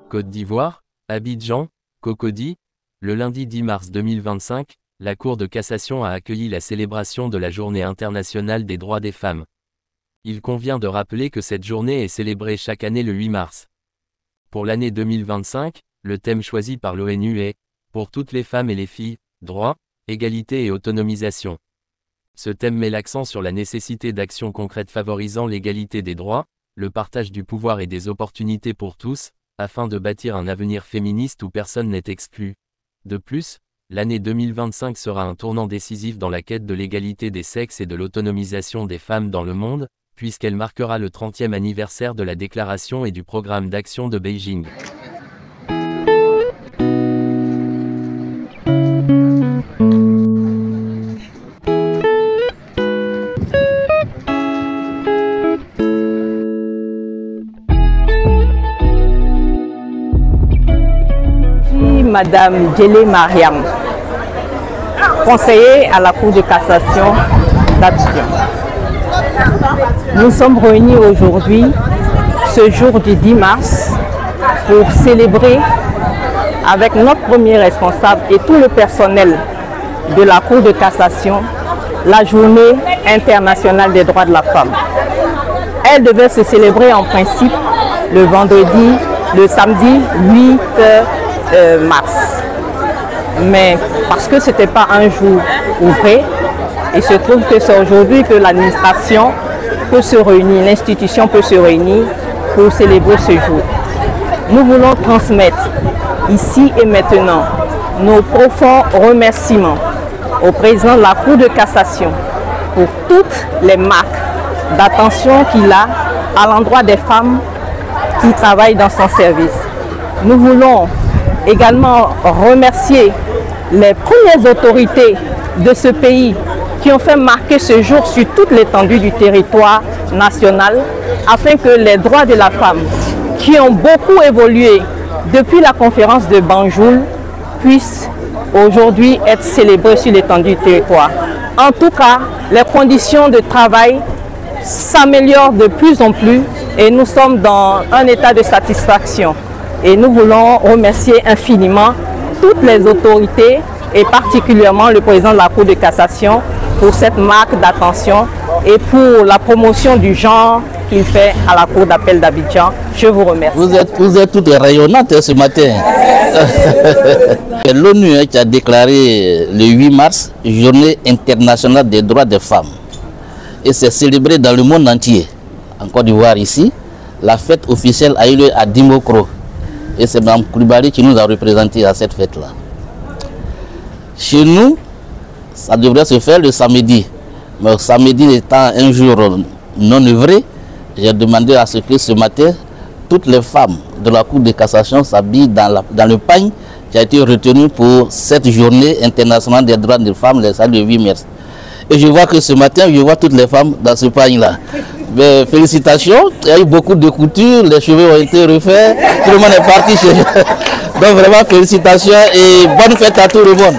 Côte d'Ivoire, Abidjan, Cocody, le lundi 10 mars 2025, la Cour de cassation a accueilli la célébration de la Journée internationale des droits des femmes. Il convient de rappeler que cette journée est célébrée chaque année le 8 mars. Pour l'année 2025, le thème choisi par l'ONU est « Pour toutes les femmes et les filles, droits, égalité et autonomisation ». Ce thème met l'accent sur la nécessité d'actions concrètes favorisant l'égalité des droits, le partage du pouvoir et des opportunités pour tous, afin de bâtir un avenir féministe où personne n'est exclu. De plus, l'année 2025 sera un tournant décisif dans la quête de l'égalité des sexes et de l'autonomisation des femmes dans le monde, puisqu'elle marquera le 30e anniversaire de la déclaration et du programme d'action de Beijing. Madame Djele Mariam, conseillère à la Cour de cassation d'Abidjan. Nous sommes réunis aujourd'hui, ce jour du 10 mars, pour célébrer avec notre premier responsable et tout le personnel de la Cour de cassation la Journée internationale des droits de la femme. Elle devait se célébrer en principe le samedi 8 mars. Mais parce que ce n'était pas un jour ouvré, il se trouve que c'est aujourd'hui que l'administration peut se réunir, l'institution peut se réunir pour célébrer ce jour. Nous voulons transmettre ici et maintenant nos profonds remerciements au président de la Cour de cassation pour toutes les marques d'attention qu'il a à l'endroit des femmes qui travaillent dans son service. Nous voulons également remercier les premières autorités de ce pays qui ont fait marquer ce jour sur toute l'étendue du territoire national afin que les droits de la femme, qui ont beaucoup évolué depuis la conférence de Banjul, puissent aujourd'hui être célébrés sur l'étendue du territoire. En tout cas, les conditions de travail s'améliorent de plus en plus et nous sommes dans un état de satisfaction. Et nous voulons remercier infiniment toutes les autorités et particulièrement le président de la Cour de cassation pour cette marque d'attention et pour la promotion du genre qu'il fait à la Cour d'appel d'Abidjan. Je vous remercie. Vous êtes toutes rayonnantes ce matin. L'ONU qui a déclaré le 8 mars Journée internationale des droits des femmes. Et c'est célébré dans le monde entier. En Côte d'Ivoire ici, la fête officielle a eu lieu à Dimokro. Et c'est Mme Koulibaly qui nous a représentés à cette fête-là. Chez nous, ça devrait se faire le samedi. Mais le samedi étant un jour non œuvré, j'ai demandé à ce que ce matin, toutes les femmes de la Cour de cassation s'habillent dans le pagne qui a été retenu pour cette journée internationale des droits des femmes, le 8 mars. Et je vois que ce matin, je vois toutes les femmes dans ce pagne-là. Mais félicitations, il y a eu beaucoup de coutures, les cheveux ont été refaits, tout le monde est parti chez eux. Donc vraiment félicitations et bonne fête à tout le monde.